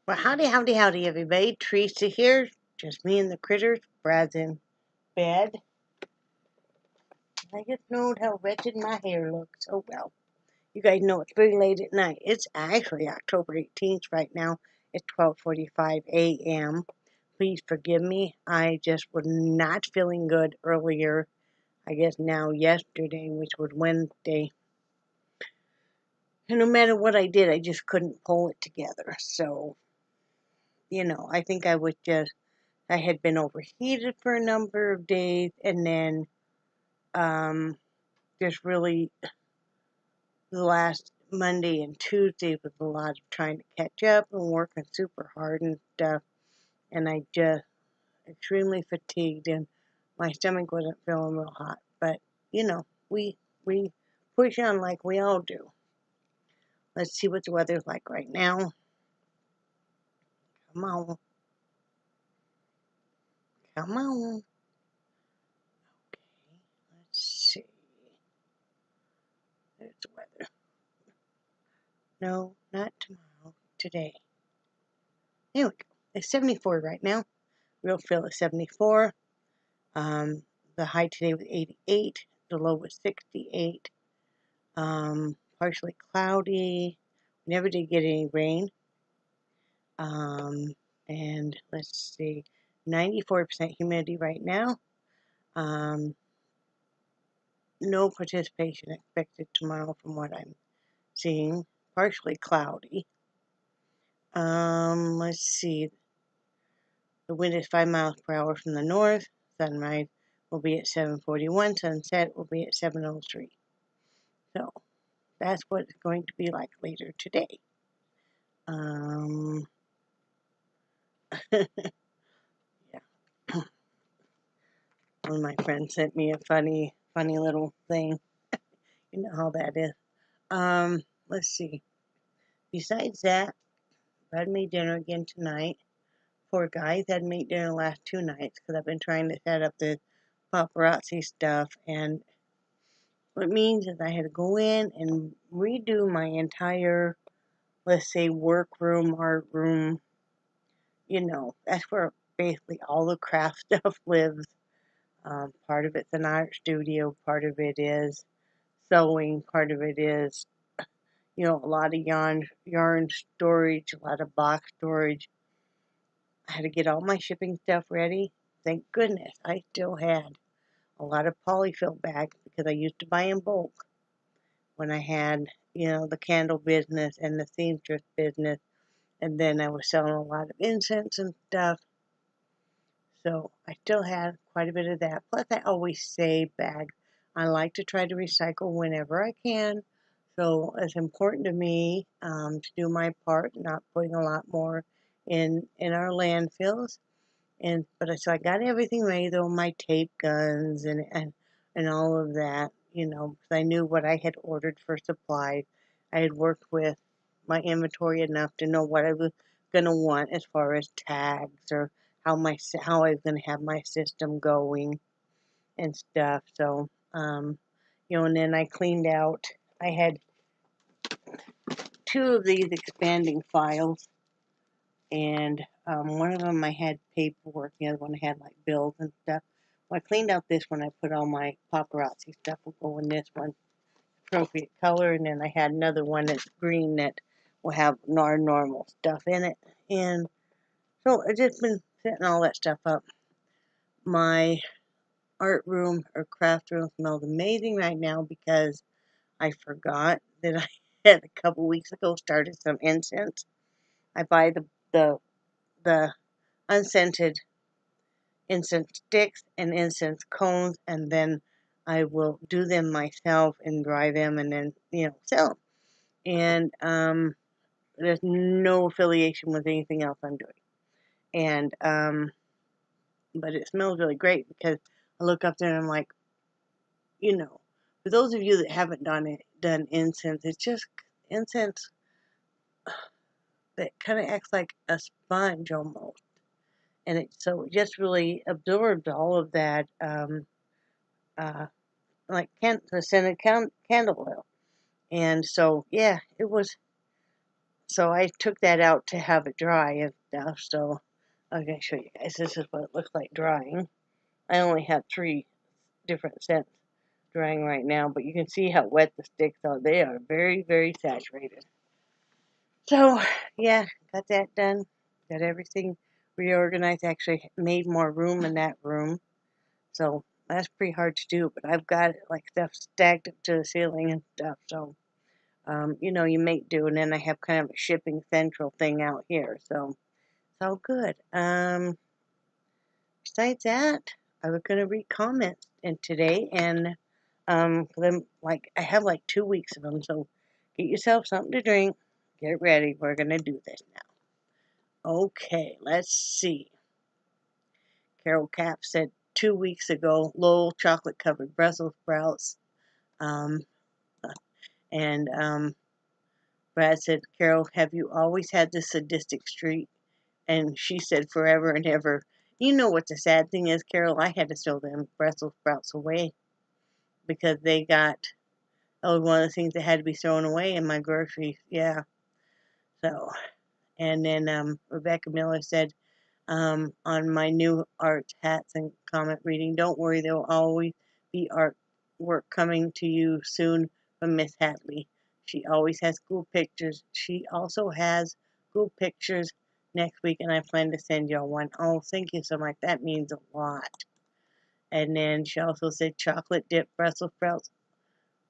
Well, howdy, everybody. Teresa here. Just me and the critters. Brad's in bed. I just know how wretched my hair looks. Oh, well. You guys know it's very late at night. It's actually October 18th right now. It's 12:45 a.m. Please forgive me. I just was not feeling good earlier. I guess now yesterday, which was Wednesday. And no matter what I did, I just couldn't pull it together. So, I think I had been overheated for a number of days, and then just really the last Monday and Tuesday was a lot of trying to catch up and working super hard and stuff, and I just extremely fatigued, and my stomach wasn't feeling real hot. But we push on like we all do. Let's see what the weather's like right now. Come on, come on. Okay, let's see. There's the weather. No, not tomorrow. Today. There we go. It's 74 right now. Real feel is 74. The high today was 88. The low was 68. Partially cloudy. Never did get any rain. And let's see, 94% humidity right now. No participation expected tomorrow from what I'm seeing. Partially cloudy. Let's see. The wind is 5 miles per hour from the north. Sunrise will be at 7:41. Sunset will be at 7:03. So that's what it's going to be like later today. Yeah. One of my friends sent me a funny little thing. You know how that is. Let's see. Besides that, Brad made dinner again tonight. Poor guy, he's had to make dinner the last 2 nights because I've been trying to set up the paparazzi stuff, and what it means is I had to go in and redo my entire, let's say, workroom, art room. That's where basically all the craft stuff lives. Part of it's an art studio, part of it is sewing, part of it is, a lot of yarn storage, a lot of box storage. I had to get all my shipping stuff ready. Thank goodness I still had a lot of polyfill bags because I used to buy in bulk when I had, the candle business and the seamstress business, and then I was selling a lot of incense and stuff. So I still had quite a bit of that. Plus, I always save bags. I like to try to recycle whenever I can. So it's important to me to do my part, not putting a lot more in our landfills. So I got everything ready though, my tape guns and all of that, because I knew what I had ordered for supplies. I had worked with my inventory enough to know what I was gonna want as far as tags or how I was gonna have my system going and stuff. So, and then I cleaned out. I had 2 of these expanding files, and one of them I had paperwork, the other one I had like bills and stuff. Well, I cleaned out this one. I put all my paparazzi stuff will go in this one, appropriate color, and then I had another one that's green that will have our normal stuff in it. And so I've just been setting all that stuff up. My art room or craft room smells amazing right now because I forgot that I had a couple weeks ago started some incense. I buy the unscented incense sticks and incense cones, and then I will do them myself and dry them and then, sell them. And there's no affiliation with anything else I'm doing. And but it smells really great because I look up there and I'm like, for those of you that haven't done incense, it's just incense that kind of acts like a sponge almost. And it just really absorbed all of that, like the scented candle oil. And so, yeah, it was So I took that out to have it dry and stuff. So I'm going to show you guys. This is what it looks like drying. I only have 3 different scents drying right now, but you can see how wet the sticks are. They are very, very saturated. So, yeah, got that done. Got everything reorganized. Actually made more room in that room. So that's pretty hard to do, but I've got like stuff stacked up to the ceiling and stuff. So, you know, you make do, and then I have kind of a shipping central thing out here. So it's all good. Besides that, I was gonna read comments in today, and like I have like 2 weeks of them. So get yourself something to drink. Get ready. We're gonna do this now. Okay, let's see. Carol Cap said 2 weeks ago, Lowell chocolate covered Brussels sprouts. Um, and Brad said, Carol, have you always had this sadistic streak? And she said, forever and ever. You know what the sad thing is, Carol? I had to throw them Brussels sprouts away because they got, that was one of the things that had to be thrown away in my groceries. Yeah. So, and then Rebecca Miller said, on my new art hats and comment reading, don't worry, there will always be artwork coming to you soon from Miss Hadley. She always has cool pictures. She also has cool pictures next week, and I plan to send y'all one. Oh, thank you so much. That means a lot. And then she also said chocolate dip Brussels sprouts.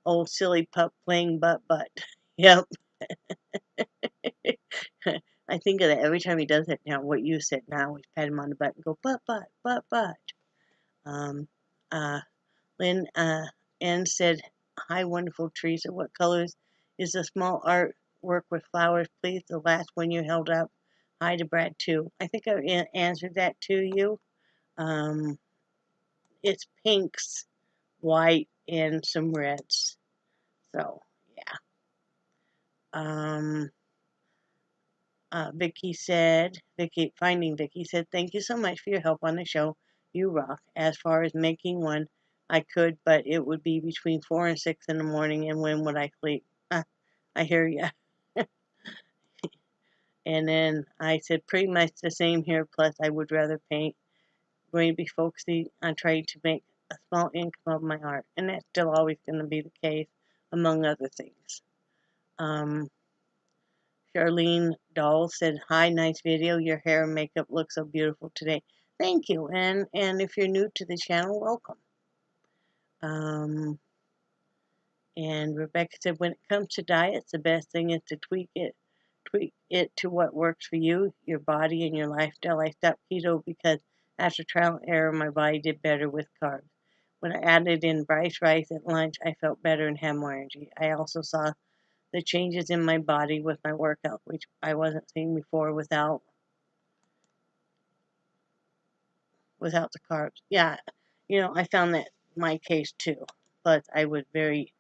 Old silly pup playing butt. Yep. I think of that every time he does it now. What you said now, we pat him on the butt and go butt. Um, uh, Lynn N said, "Hi, wonderful Teresa. What colors is the small artwork with flowers, please? The last one you held up. Hi to Brad too. I think I answered that to you. It's pinks, white, and some reds. So yeah. Finding Vicky said, thank you so much for your help on the show. You rock. As far as making one, I could, but it would be between 4 and 6 in the morning, and when would I sleep? I hear ya. And then I said, pretty much the same here, plus I would rather paint. Going to be focusing on trying to make a small income of my art, and that's still always going to be the case, among other things. Charlene Doll said, hi, nice video. Your hair and makeup look so beautiful today. Thank you. And if you're new to the channel, welcome. And Rebecca said, when it comes to diets, the best thing is to tweak it to what works for you, your body, and your lifestyle. I stopped keto because after trial and error, my body did better with carbs. When I added in rice at lunch, I felt better and had more energy. I also saw the changes in my body with my workout, which I wasn't seeing before without the carbs. Yeah, you know, I found that my case too. But I was very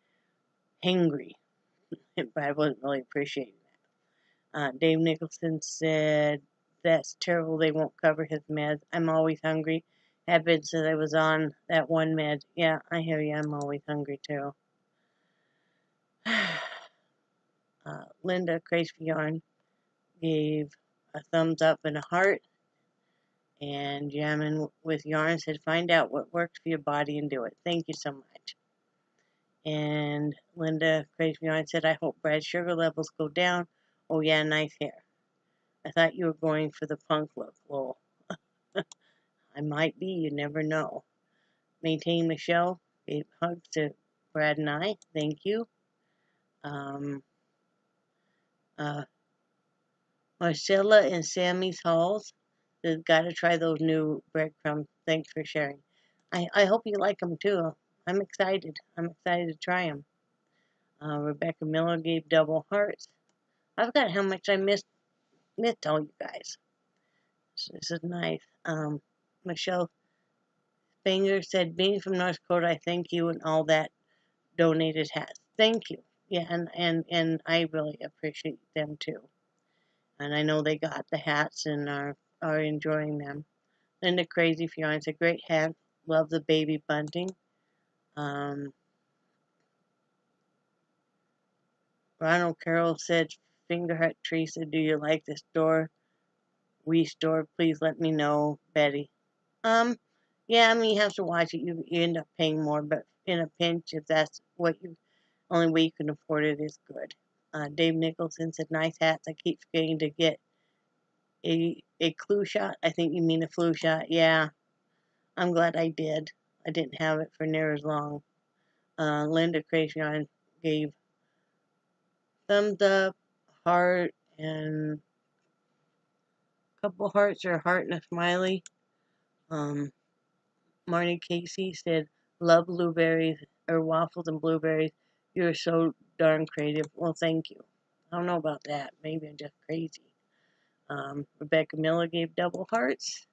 hangry, but I wasn't really appreciating that. Dave Nicholson said, that's terrible, they won't cover his meds. I'm always hungry. Have been since I was on that one med. Yeah, I hear you, I'm always hungry too. Linda Crazy Yarn gave a thumbs up and a heart. And Jamming with Yarn said, find out what works for your body and do it. Thank you so much. And Linda Crazy Yarn said, I hope Brad's sugar levels go down. Oh yeah, nice hair. I thought you were going for the punk look. Well, I might be, you never know. Maintain Michelle gave hugs to Brad and I. Thank you. Marcella and Sammy's Halls says, gotta try those new breadcrumbs. Thanks for sharing. I hope you like them too. I'm excited. I'm excited to try them. Rebecca Miller gave double hearts. I forgot how much I missed all you guys. So this is nice. Michelle Spanger said, being from North Dakota, I thank you and all that donated hats. Thank you. Yeah, and I really appreciate them too. And I know they got the hats and are enjoying them. Linda Crazy Fiance, great hat. Love the baby bunting. Ronald Carroll said, Fingerhut Teresa, do you like the store? We store, please let me know, Betty. Yeah, I mean, you have to watch it. You end up paying more, but in a pinch, if that's what you, only way you can afford it is good. Dave Nicholson said, nice hats. I keep forgetting to get a clue shot. I think you mean a flu shot. Yeah, I'm glad I did. I didn't have it for near as long. Linda Crazion gave thumbs up, heart, and a couple hearts or a heart and a smiley. Marnie Casey said, love blueberries or waffles and blueberries. You're so darn creative. Well, thank you. I don't know about that. Maybe I'm just crazy. Rebecca Miller gave double hearts.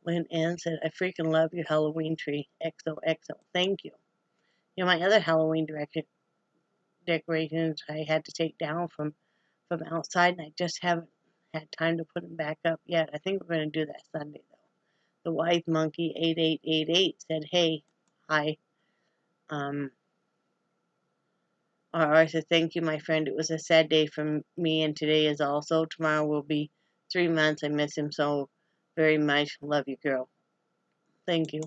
Lynn Ann said, I freaking love your Halloween tree. XOXO. Thank you. You know, my other Halloween decorations I had to take down from outside, and I just haven't had time to put them back up yet. I think we're going to do that Sunday, though. The Wise Monkey 8888 said, hey, hi. I said, thank you, my friend. It was a sad day for me, and today is also. Tomorrow will be 3 months. I miss him so very much. Love you, girl. Thank you.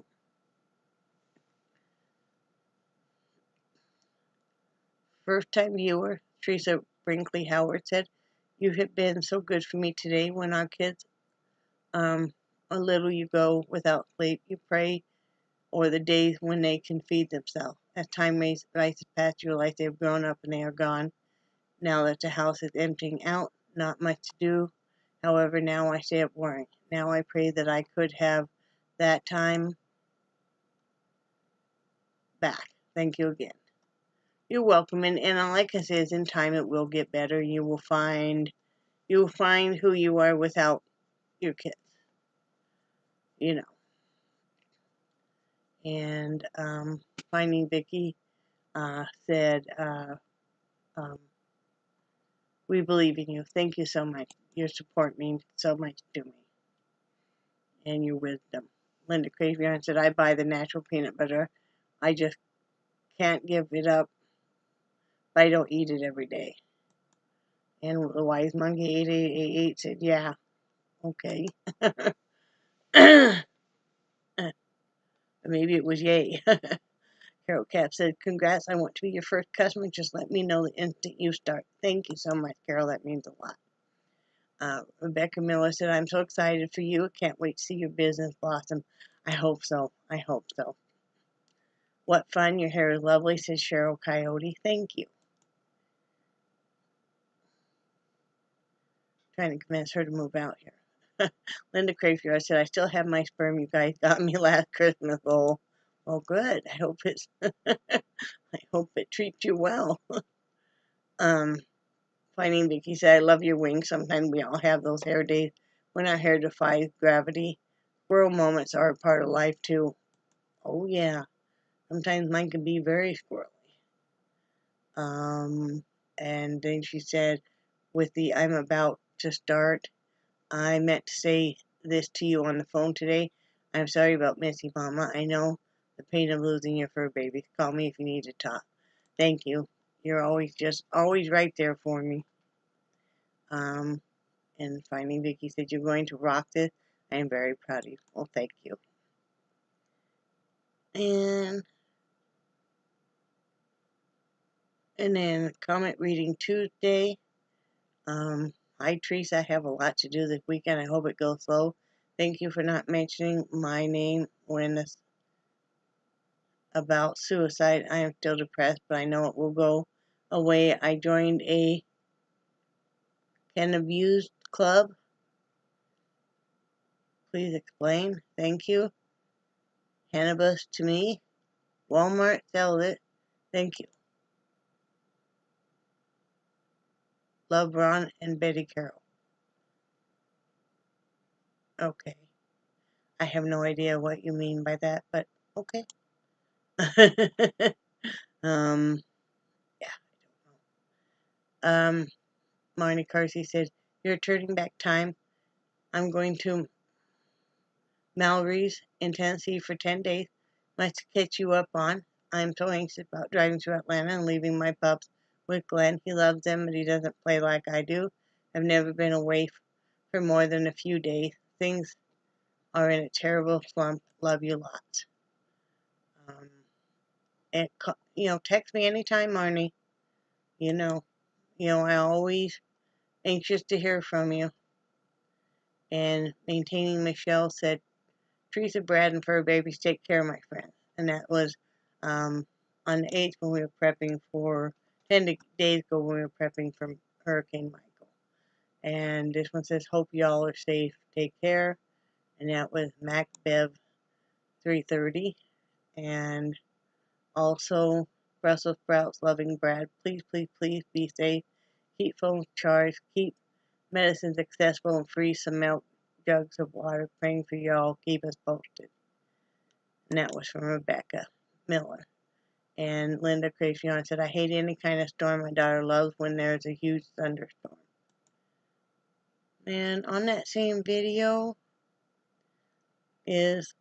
First time viewer, Teresa Brinkley Howard said, you have been so good for me today. When our kids, a little you go without sleep, you pray, or the days when they can feed themselves. As time rises past, you realize they've grown up and they are gone. Now that the house is emptying out, not much to do. However, now I stay up worrying. Now I pray that I could have that time back. Thank you again. You're welcome, and like I said, in time it will get better. You'll find who you are without your kids. You know. And Finding Vicky said, we believe in you. Thank you so much. Your support means so much to me. And your wisdom. Linda Cravion said, I buy the natural peanut butter. I just can't give it up. But I don't eat it every day. And the Wise Monkey 8888 said, yeah, okay. Maybe it was yay. Carol Cap said, congrats, I want to be your first customer. Just let me know the instant you start. Thank you so much, Carol. That means a lot. Rebecca Miller said, I'm so excited for you. Can't wait to see your business blossom. I hope so. I hope so. What fun. Your hair is lovely, said Cheryl Coyote. Thank you. Trying to convince her to move out here. Linda Crayfield said, I still have my sperm you guys got me last Christmas. Oh, good. I hope it's I hope it treats you well. Finding Vicky said, I love your wings. Sometimes we all have those hair days when our hair defies gravity. Squirrel moments are a part of life too. Oh yeah. Sometimes mine can be very squirrely. And then she said, with the I'm about to start, I meant to say this to you on the phone today. I'm sorry about Missy, Mama. I know the pain of losing your fur baby. Call me if you need to talk. Thank you. You're always right there for me. And Finding Vicky said, you're going to rock this. I am very proud of you. Well, thank you. And then comment reading Tuesday. Hi, Teresa. I have a lot to do this weekend. I hope it goes slow. Thank you for not mentioning my name when it's about suicide. I am still depressed, but I know it will go away. I joined a can abused club. Please explain. Thank you. Cannabis to me. Walmart sells it. Thank you. Love, Ron and Betty Carroll. Okay. I have no idea what you mean by that, but okay. Yeah, I don't know. Marnie Carsey said, you're turning back time. I'm going to Mallory's in Tennessee for 10 days. Much to catch you up on. I'm so anxious about driving to Atlanta and leaving my pups with Glenn. He loves them, but he doesn't play like I do. I've never been away for more than a few days. Things are in a terrible slump. Love you lots. And text me anytime, Marnie. You know, I always anxious to hear from you. And Maintaining Michelle said, Teresa, Brad, and fur babies, take care, my friend. And that was on the 8th when we were prepping for 10 days ago when we were prepping for Hurricane Michael. And this one says, hope y'all are safe. Take care. And that was MacBev 330. And also Brussels sprouts, loving Brad. Please, please, please be safe. Keep phones charged. Keep medicines accessible and free some milk, jugs of water. Praying for y'all. Keep us posted. And that was from Rebecca Miller. And Linda Crazion said, I hate any kind of storm. My daughter loves when there's a huge thunderstorm. And on that same video is,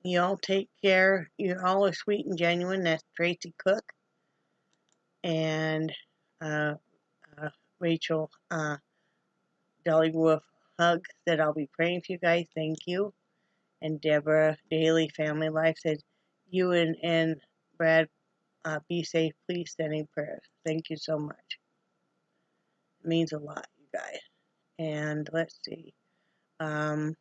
y'all take care. You all are sweet and genuine. That's Tracy Cook. And Rachel Dolly Wolf Hug said, I'll be praying for you guys. Thank you. And Deborah Daily Family Life said, you and Brad, be safe. Please sending prayers. Thank you so much. It means a lot, you guys. And let's see. Lynn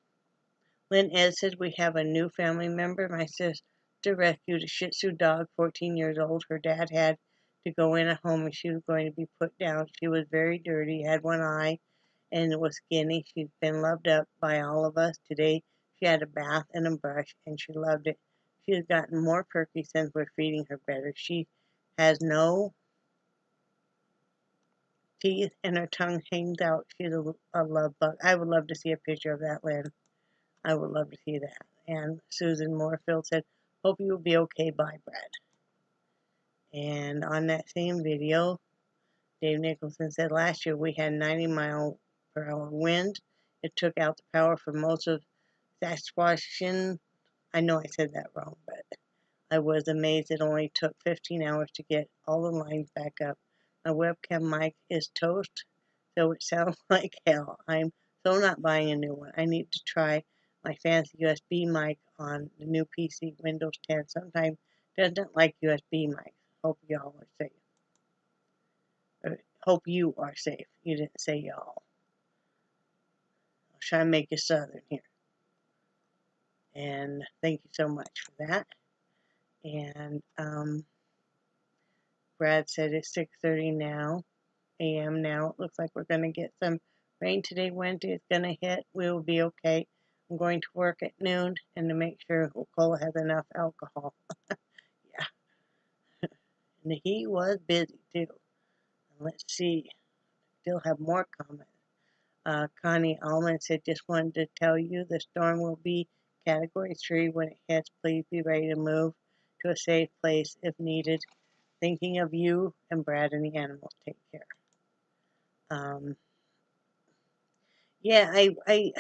Ed says we have a new family member. My sister rescued a Shih Tzu dog, 14 years old. Her dad had to go in a home and she was going to be put down. She was very dirty, had one eye, and was skinny. She's been loved up by all of us. Today she had a bath and a brush, and she loved it. She has gotten more perky since we're feeding her better. She has no teeth, and her tongue hangs out. She's a love bug. I would love to see a picture of that, Lynn. I would love to see that. And Susan Moorfield said, hope you will be okay, bye, Brad. And on that same video, Dave Nicholson said, last year we had 90-mile-per-hour wind. It took out the power for most of Saskatchewan. I know I said that wrong, but I was amazed it only took 15 hours to get all the lines back up. My webcam mic is toast, so it sounds like hell. I'm so not buying a new one. I need to try my fancy USB mic on the new PC, Windows 10. Sometimes doesn't like USB mics. Hope y'all are safe. Hope you are safe. You didn't say y'all. I'll try and make it southern here. And thank you so much for that. And Brad said it's 6:30 now, a.m. now. It looks like we're going to get some rain today. Wednesday it's going to hit. We will be okay. I'm going to work at noon and to make sure Cola has enough alcohol. Yeah. And he was busy too. And let's see. Still have more comments. Connie Allman said, just wanted to tell you the storm will be Category 3 when it hits. Please be ready to move to a safe place if needed. Thinking of you and Brad and the animals. Take care. Yeah, I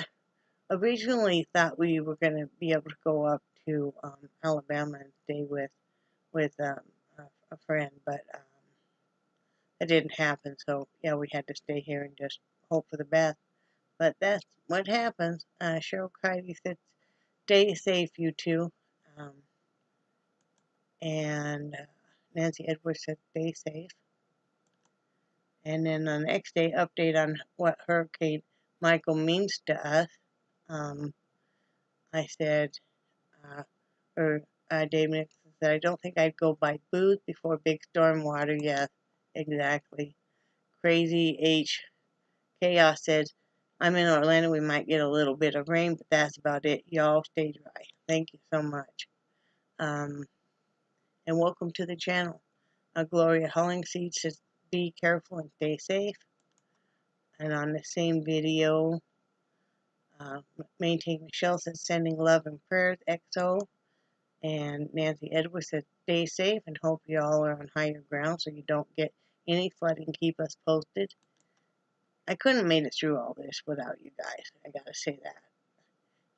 originally thought we were going to be able to go up to Alabama and stay with a friend, but that didn't happen. So yeah, we had to stay here and just hope for the best. But that's what happens. Cheryl Kitey said, "Stay safe, you two." And Nancy Edwards said, "Stay safe." And then the next day, update on what Hurricane Michael means to us. I said, Dave Nixon said, I don't think I'd go buy booze before big storm water. Yes, exactly. Crazy H. Chaos said, I'm in Orlando. We might get a little bit of rain, but that's about it. Y'all stay dry. Thank you so much. And welcome to the channel. Gloria Hollingseed says, be careful and stay safe. And on the same video, Maintain Michelle says, sending love and prayers, XO. And Nancy Edwards said, stay safe and hope you all are on higher ground so you don't get any flooding. Keep us posted. I couldn't have made it through all this without you guys. I gotta say that.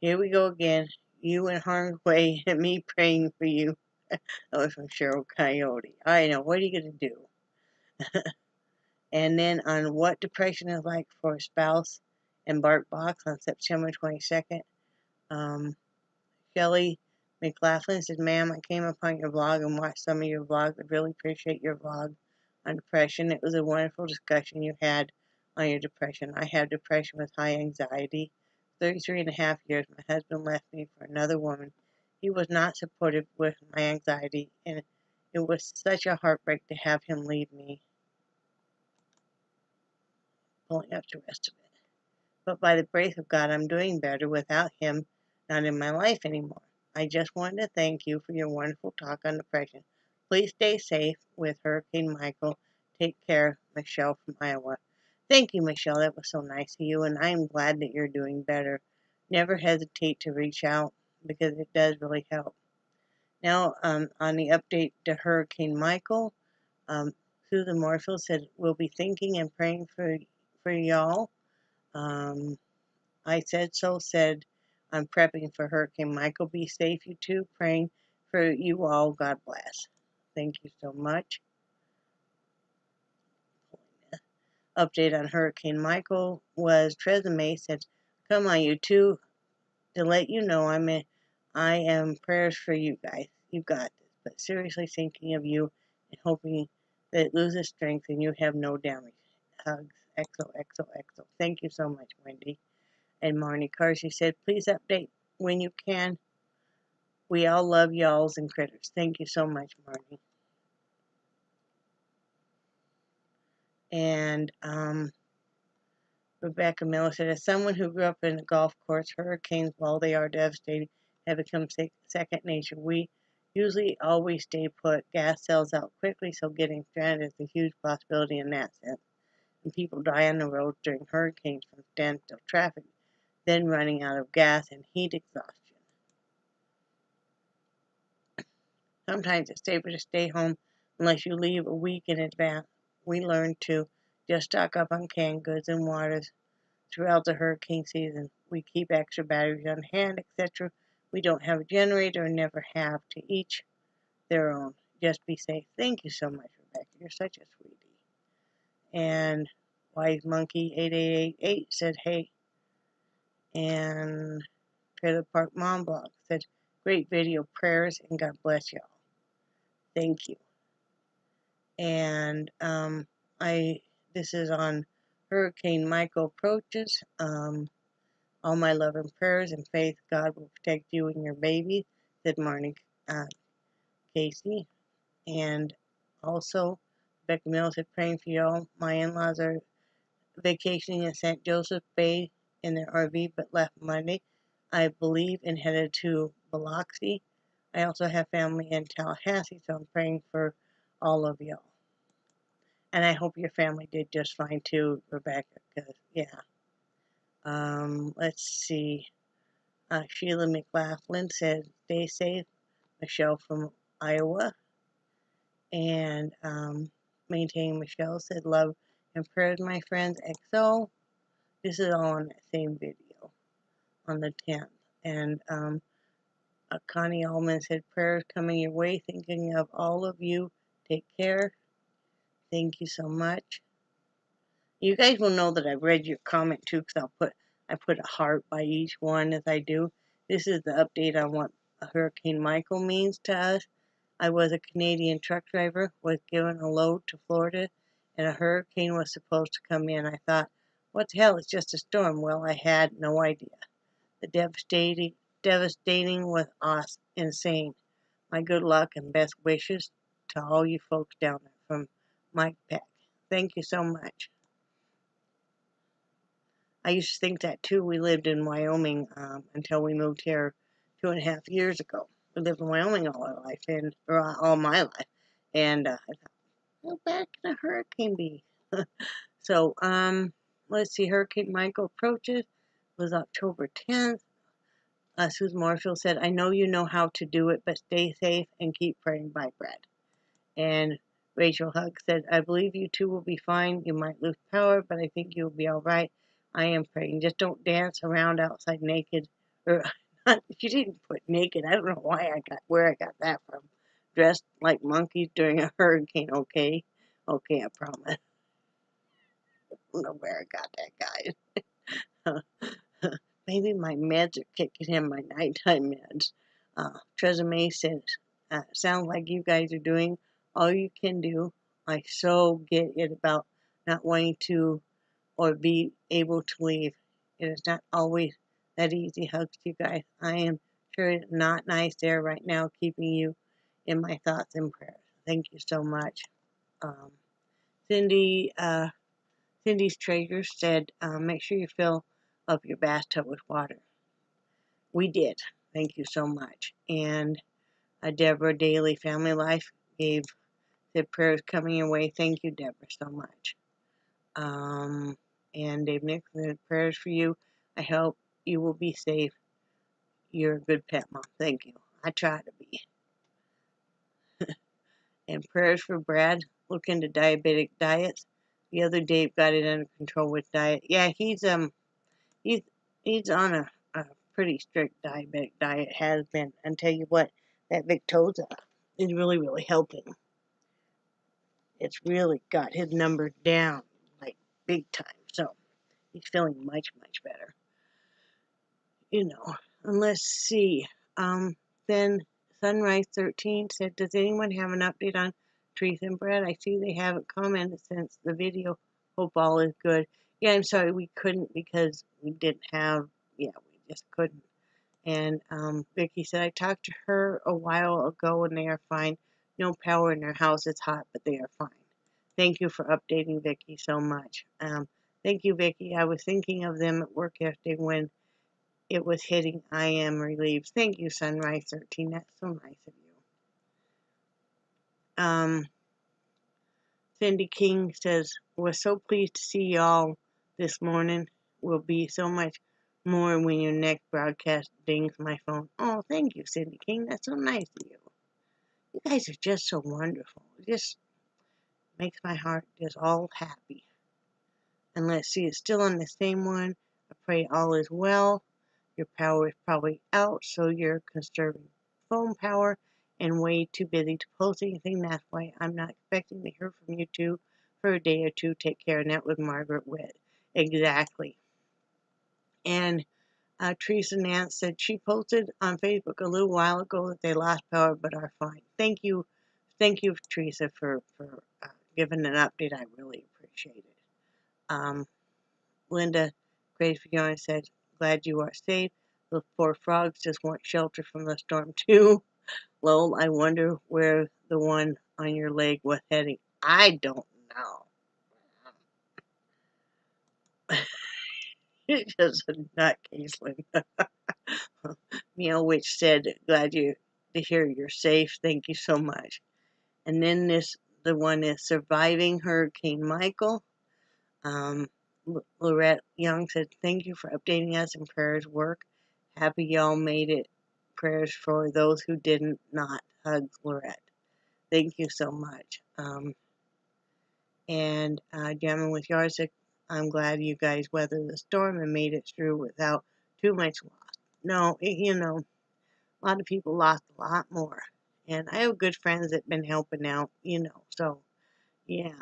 Here we go again. You in harm's way and me praying for you. That was from Cheryl Coyote. I know. What are you gonna do? And then on what depression is like for a spouse and Bart Box on September 22nd. Shelley McLaughlin said, "Ma'am, I came upon your vlog and watched some of your vlogs. I really appreciate your vlog on depression. It was a wonderful discussion you had on your depression. I have depression with high anxiety. 33 and a half years, my husband left me for another woman. He was not supportive with my anxiety, and it was such a heartbreak to have him leave me." Pulling up the rest of it. "But by the grace of God, I'm doing better without him not in my life anymore. I just wanted to thank you for your wonderful talk on depression. Please stay safe with Hurricane Michael. Take care, Michelle from Iowa." Thank you, Michelle. That was so nice of you, and I'm glad that you're doing better. Never hesitate to reach out because it does really help. Now, on the update to Hurricane Michael, Susan Moorfield said, "We'll be thinking and praying for y'all." I said, "I'm prepping for Hurricane Michael. Be safe, you two. Praying for you all. God bless." Thank you so much. Update on Hurricane Michael was Tresemme said, "Come on, you two, to let you know I am prayers for you guys. You got this. But seriously thinking of you and hoping that it loses strength and you have no damage. Hugs. XOXOXO." Thank you so much, Wendy. And Marnie Carsey said, "Please update when you can. We all love y'alls and critters." Thank you so much, Marnie. And Rebecca Miller said, "As someone who grew up in a golf course, hurricanes, while they are devastating, have become second nature. We usually always stay put. Gas sells out quickly, so getting stranded is a huge possibility in that sense. And people die on the road during hurricanes from standstill traffic, then running out of gas and heat exhaustion. Sometimes it's safer to stay home unless you leave a week in advance. We learned to just stock up on canned goods and waters throughout the hurricane season. We keep extra batteries on hand, etc. We don't have a generator and never have. To each their own. Just be safe." Thank you so much, Rebecca. You're such a sweetie. And Wise Monkey 8888 said, "Hey." And Trailer Park Mom Blog said, "Great video, prayers, and God bless y'all." Thank you. And this is on Hurricane Michael approaches. All my love and prayers and faith, God will protect you and your baby," said Marnie Casey. And also, Becca Mills said, "Praying for y'all. My in-laws are vacationing in St. Joseph Bay in their RV, but left Monday, I believe, and headed to Biloxi. I also have family in Tallahassee, so I'm praying for all of y'all. And I hope your family did just fine too, Rebecca, because, yeah. Let's see. Sheila McLaughlin said, "Stay safe." Michelle from Iowa. And Maintaining Michelle said, "Love and prayers, my friends. XO." This is all on that same video on the 10th. And Connie Allman said, "Prayers coming your way. Thinking of all of you. Take care." Thank you so much. You guys will know that I've read your comment too, because I put a heart by each one as I do. This is the update on what Hurricane Michael means to us. I was a Canadian truck driver, was given a load to Florida, and a hurricane was supposed to come in. I thought, what the hell, it's just a storm. Well, I had no idea. The devastating was insane. My good luck and best wishes to all you folks down there from Mike Peck. Thank you so much. I used to think that too. We lived in Wyoming until we moved here 2.5 years ago. We lived in Wyoming all our life, all my life, and I thought, how bad can a hurricane be? So, let's see. Hurricane Michael approaches. Was October 10th. Susan Moorfield said, "I know you know how to do it, but stay safe and keep praying." By Brad. And Rachel Hug said, "I believe you two will be fine. You might lose power, but I think you'll be all right. I am praying. Just don't dance around outside naked." Or, she didn't put naked. I don't know where I got that from. Dressed like monkeys during a hurricane, okay? Okay, I promise. I don't know where I got that, guys. Maybe my meds are kicking in, my nighttime meds. Tresemme says, sounds like you guys are doing all you can do. I so get it about not wanting to or be able to leave. It is not always that easy. Hugs to you guys. I am sure it's not nice there right now, keeping you in my thoughts and prayers. Thank you so much. Um, Cindy, Cindy's Traeger said, make sure you fill up your bathtub with water. We did. Thank you so much. And Deborah Daily Family Life said prayers coming your way. Thank you, Deborah, so much. And Dave Nixon, prayers for you. I hope you will be safe. You're a good pet mom. Thank you. I try to be. And prayers for Brad. Look into diabetic diets. The other Dave got it under control with diet. Yeah, he's on a pretty strict diabetic diet. Has been. And tell you what, that Victoza is really, really helping. It's really got his numbers down like big time. So he's feeling much, much better. And let's see. Then Sunrise 13 said, does anyone have an update on Teresa and Brad? I see they haven't commented since the video. Hope all is good. Yeah, I'm sorry we couldn't because we didn't have, we just couldn't. And Vicky said, I talked to her a while ago and they are fine. No power in their house. It's hot, but they are fine. Thank you for updating, Vicky, so much. Thank you, Vicky. I was thinking of them at work yesterday when it was hitting. I am relieved. Thank you, Sunrise 13. That's so nice of you. Cindy King says, we're so pleased to see y'all this morning. Will be so much more when your next broadcast dings my phone. Oh, thank you, Cindy King. That's so nice of you. You guys are just so wonderful. It just makes my heart just all happy. And let's see, it's still on the same one. I pray all is well. Your power is probably out, so you're conserving phone power and way too busy to post anything. That's why I'm not expecting to hear from you two for a day or two. Take care. And that was Margaret Witt. Exactly. And Teresa Nance said she posted on Facebook a little while ago that they lost power but are fine. Thank you, Teresa, for giving an update. I really appreciate it. Linda Grace Fiona said, glad you are safe. Those poor frogs just want shelter from the storm too. Lol, I wonder where the one on your leg was heading. I don't know. It's just a nutcase, Linda. Meow Witch said, glad to hear you're safe. Thank you so much. And then the one is surviving Hurricane Michael. Lorette Young said, thank you for updating us and prayers work. Happy y'all made it. Prayers for those who didn't not. Hugs, Lorette. Thank you so much. And Jamming with Yard said, I'm glad you guys weathered the storm and made it through without too much loss. No, a lot of people lost a lot more. And I have good friends that have been helping out, so yeah.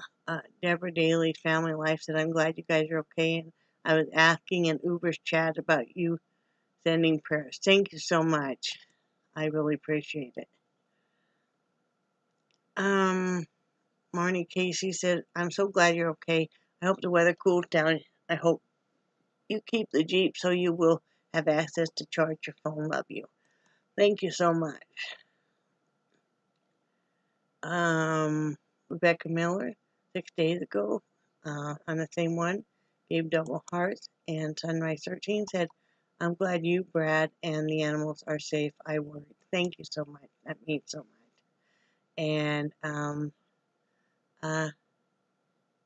Deborah Daly, Family Life, said, I'm glad you guys are okay. And I was asking in Uber's chat about you sending prayers. Thank you so much. I really appreciate it. Marnie Casey said, I'm so glad you're okay. I hope the weather cools down. I hope you keep the Jeep so you will have access to charge your phone. Love you. Thank you so much. Rebecca Miller, 6 days ago, on the same one, gave double hearts, and Sunrise 13 said, I'm glad you, Brad, and the animals are safe. I worried. Thank you so much. That means so much. And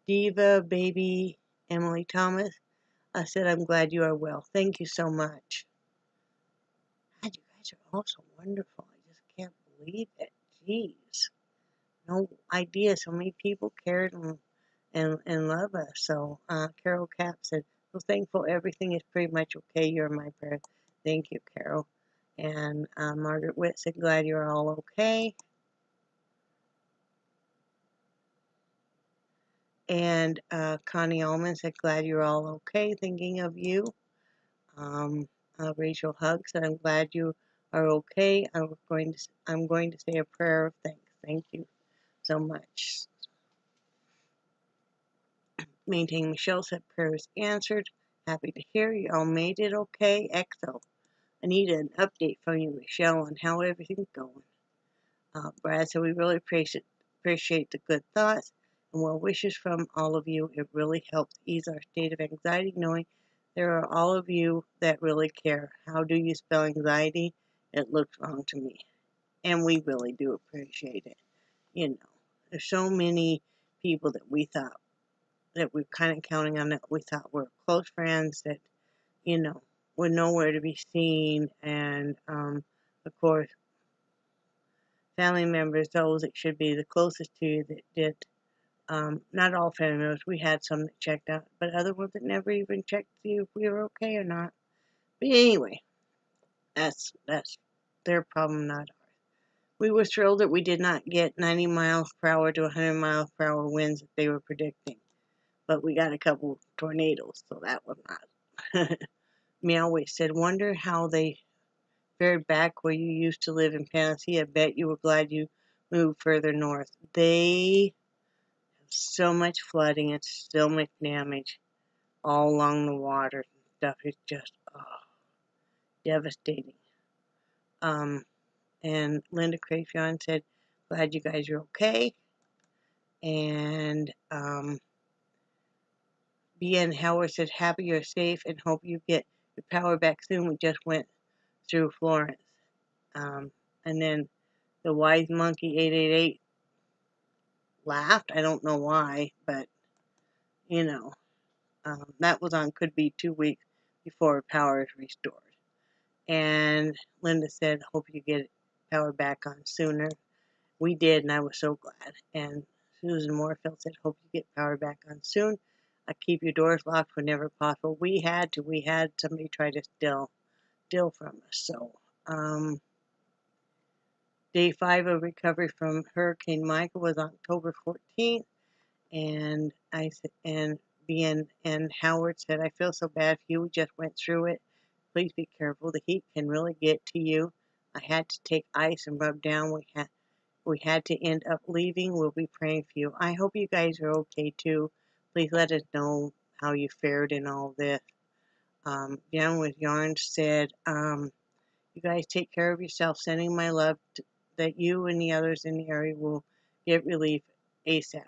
Diva Baby Emily Thomas said, I'm glad you are well. Thank you so much. God, you guys are all so wonderful. I just can't believe it. Jeez. No idea so many people cared and love us. So Carol Cap said, so thankful everything is pretty much okay. You're my prayer. Thank you, Carol. And Margaret Witt said, glad you're all okay. And Connie Allman said, glad you're all okay, thinking of you. Rachel Hugg said, I'm glad you are okay. I'm going to say a prayer of thanks. Thank you so much. Maintain Michelle said, prayers answered. Happy to hear you all made it okay. EXO. I need an update from you, Michelle, on how everything's going. Brad said, we really appreciate the good thoughts and well wishes from all of you. It really helps ease our state of anxiety knowing there are all of you that really care. How do you spell anxiety? It looks wrong to me. And we really do appreciate it. You know, there's so many people that we thought that we're kind of counting on, that we thought were close friends that, you know, were nowhere to be seen. And, of course, family members, those that should be the closest to you that did. Not all family members. We had some that checked out, but other ones that never even checked to see if we were okay or not. But anyway, that's their problem, not ours. We were thrilled that we did not get 90 miles per hour to 100 miles per hour winds that they were predicting, but we got a couple tornadoes, so that was not. Meow said, wonder how they fared back where you used to live in Tennessee. I bet you were glad you moved further north. They have so much flooding and so much damage all along the water and stuff. It's just devastating. And Linda Crayfion said, glad you guys are okay. And B.N. Howard said, happy you're safe and hope you get your power back soon. We just went through Florence. And then the Wise Monkey 888 laughed. I don't know why, but, you know, that was on could be 2 weeks before power is restored. And Linda said, hope you get power back on sooner. We did, and I was so glad. And Susan Moorfield said, hope you get power back on soon. Keep your doors locked whenever possible. We had somebody try to steal from us. So, day 5 of recovery from Hurricane Michael was October 14th. And BN and Howard said, I feel so bad for you. We just went through it. Please be careful. The heat can really get to you. I had to take ice and rub down. We had to end up leaving. We'll be praying for you. I hope you guys are okay too. Please let us know how you fared in all this. Down with Yarn said, you guys take care of yourself. Sending my love that you and the others in the area will get relief ASAP.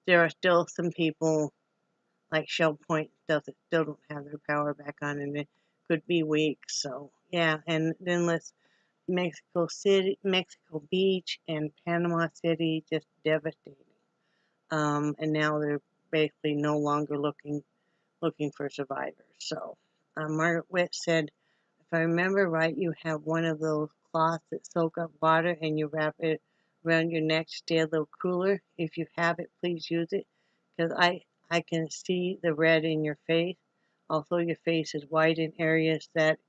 There are still some people like Shell Point stuff that still don't have their power back on, and it could be weeks. So yeah, and then Mexico Beach, and Panama City, just devastating. And now they're basically no longer looking for survivors. So Margaret Witt said, if I remember right, you have one of those cloths that soak up water and you wrap it around your neck to stay a little cooler. If you have it, please use it, because I can see the red in your face. Also, your face is white in areas that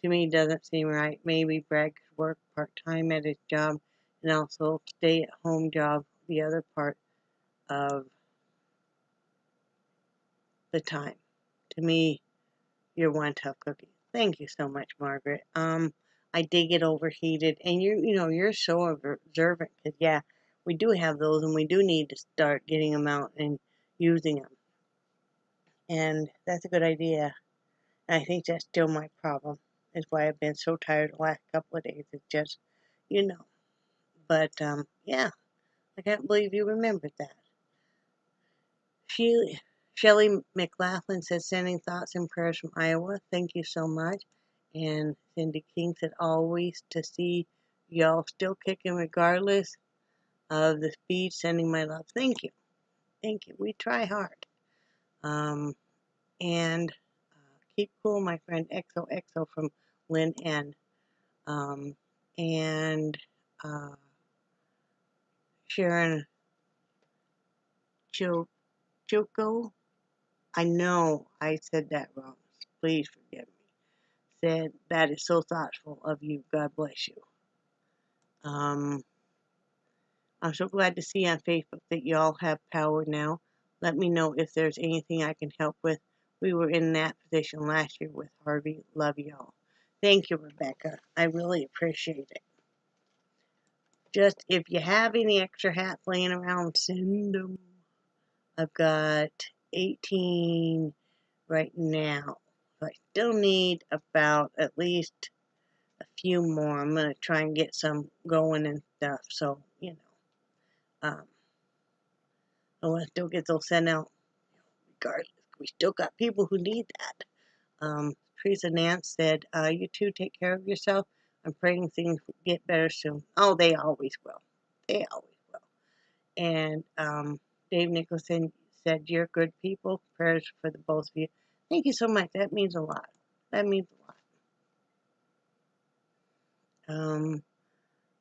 to me doesn't seem right. Maybe Brad could work part-time at his job and also stay-at-home job the other part of the time. To me, you're one tough cookie. Thank you so much, Margaret. I did get overheated, and you're so observant, because yeah, we do have those, and we do need to start getting them out and using them. And that's a good idea. And I think that's still my problem. Is why I've been so tired the last couple of days. It's just, you know. But yeah, I can't believe you remembered that. Shelley McLaughlin says, sending thoughts and prayers from Iowa. Thank you so much. And Cindy King said, always to see y'all still kicking regardless of the speed. Sending my love. Thank you. Thank you. We try hard. And keep cool, my friend XOXO from Lynn N. And Sharon Choco, I know I said that wrong. Please forgive me. Said, that is so thoughtful of you. God bless you. I'm so glad to see on Facebook that y'all have power now. let me know if there's anything I can help with. We were in that position last year with Harvey. Love y'all. Thank you, Rebecca. I really appreciate it. Just if you have any extra hats laying around, send them. I've got 18 right now. I still need about at least a few more. I'm going to try and get some going and stuff. So, you know, I want to still get those sent out regardless. We still got people who need that. Teresa Nance said, you two take care of yourself. I'm praying things will get better soon. Oh, they always will. They always will. And Dave Nicholson said, you're good people. Prayers for the both of you. Thank you so much. That means a lot. That means a lot.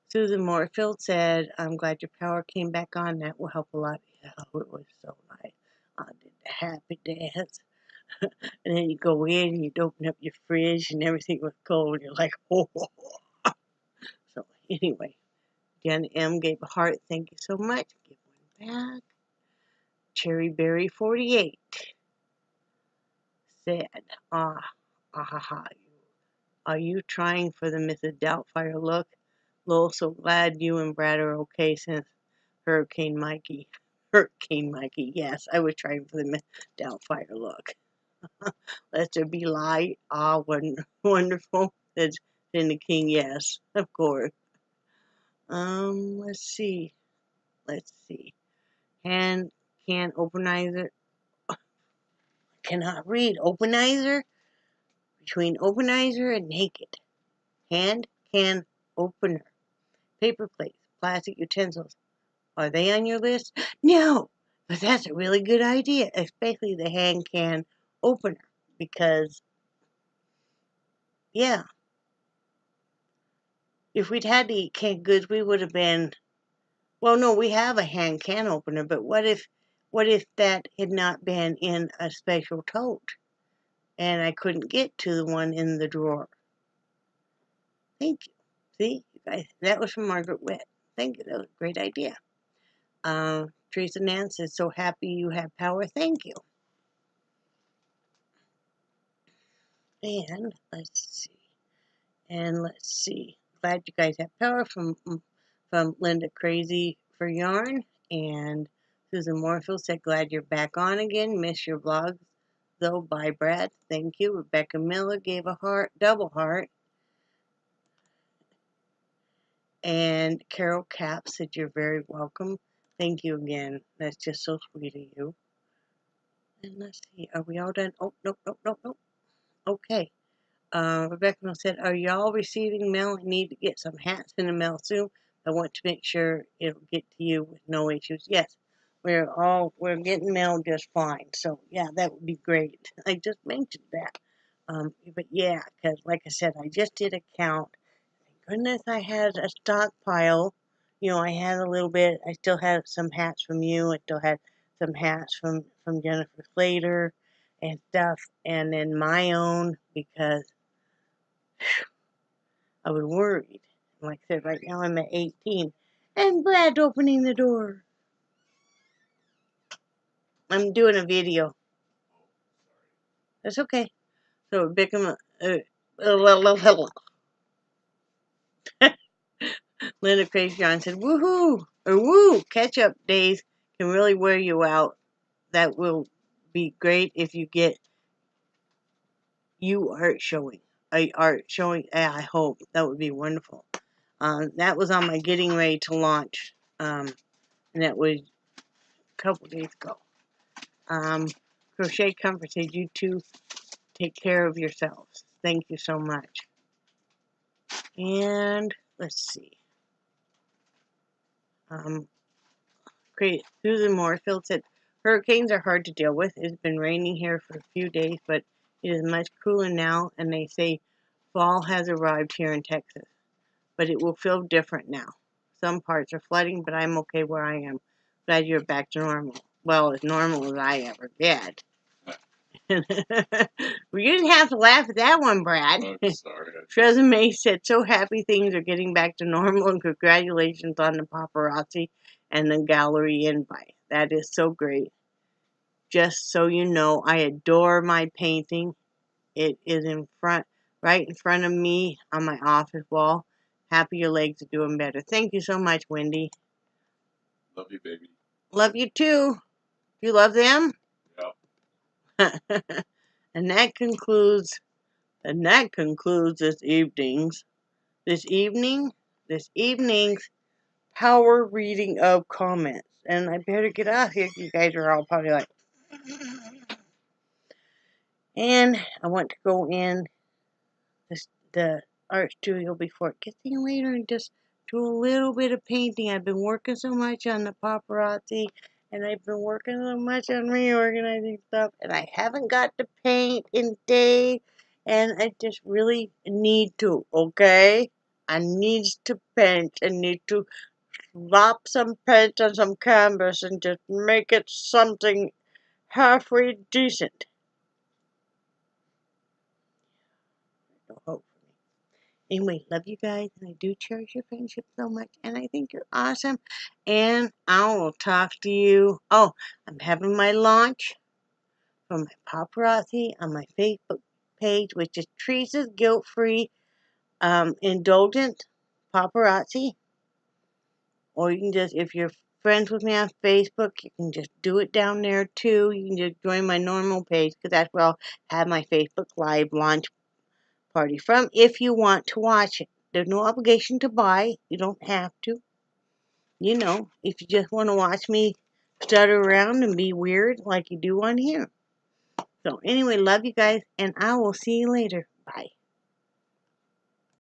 Susan Moorfield said, I'm glad your power came back on. That will help a lot. Yeah, it was so nice. I did the happy dance. And then you go in and you'd open up your fridge and everything was cold. And you're like, oh. So anyway, Jen M. gave a heart. Thank you so much. Give one back. Cherry Berry 48 said, ha ha. Are you trying for the Mrs. Doubtfire look? Lowell, so glad you and Brad are okay since Hurricane Mikey. Hurricane Mikey, yes, I was trying for the Mrs. Doubtfire look. Let there be light. Ah, wonderful. Said Cindy King, yes, of course. Let's see. Hand can openizer. Cannot read. Openizer? Between openizer and naked. Hand can opener. Paper plates. Plastic utensils. Are they on your list? No! But that's a really good idea. Especially the hand can opener. Because, yeah. If we'd had to eat canned goods, we would have been... Well, no, we have a hand can opener, but what if that had not been in a special tote and I couldn't get to the one in the drawer? Thank you. See, you guys, that was from Margaret Witt. Thank you. That was a great idea. Teresa Nance is so happy you have power. Thank you. And let's see. Glad you guys have power from Linda Crazy for Yarn. And Susan Moorfield said, glad you're back on again. Miss your vlogs, though. Bye, Brad. Thank you. Rebecca Miller gave a heart, double heart. And Carol Cap said, you're very welcome. Thank you again. That's just so sweet of you. And let's see. Are we all done? Oh, nope. Okay. Rebecca said, are y'all receiving mail? I need to get some hats in the mail soon. I want to make sure it'll get to you with no issues. Yes, we're getting mail just fine. So yeah, that would be great. I just mentioned that. But yeah, because like I said, I just did a count. Thank goodness I had a stockpile. You know, I had a little bit. I still had some hats from you. I still had some hats from Jennifer Slater and stuff. And then my own, because I was worried. Like I said, right now I'm at 18. And Brad's opening the door. I'm doing a video. That's okay. So Rebecca, Linda Crazy John said, woohoo! Or woo! Catch-up days can really wear you out. That will be great if you get art showing. I hope. That would be wonderful. That was on my getting ready to launch. And that was a couple days ago. Crochet Comfort says, you two take care of yourselves. Thank you so much. And let's see. Susan Moorfield said, hurricanes are hard to deal with. It's been raining here for a few days, but it is much cooler now, and they say fall has arrived here in Texas. But it will feel different now. Some parts are flooding, but I'm okay where I am. Glad you're back to normal. Well, as normal as I ever get. Well, you didn't have to laugh at that one, Brad. I'm sorry. Treza May said, so happy things are getting back to normal, and congratulations on the paparazzi and the gallery invite. That is so great. just so you know, I adore my painting. It is right in front of me on my office wall. Happy your legs are doing better. Thank you so much, Wendy. Love you, baby. Love you too. You love them? Yeah. And that concludes this evening's power reading of comments. And I better get out here. You guys are all probably like, and I want to go in the art studio before it gets any later and just do a little bit of painting. I've been working so much on the paparazzi, and I've been working so much on reorganizing stuff, and I haven't got to paint in days, and I just really need to, okay? I need to paint. I need to slap some paint on some canvas and just make it something halfway decent. Hopefully. Anyway, love you guys, and I do cherish your friendship so much, and I think you're awesome, and I will talk to you. Oh, I'm having my launch for my paparazzi on my Facebook page, which is Teresa's Guilt-Free Indulgent Paparazzi. Or you can just, if you're friends with me on Facebook, you can just do it down there too. You can just join my normal page, because that's where I'll have my Facebook Live launch party from if you want to watch it. There's no obligation to buy. You don't have to. You know, if you just want to watch me stutter around and be weird like you do on here. So anyway, love you guys, and I will see you later. Bye.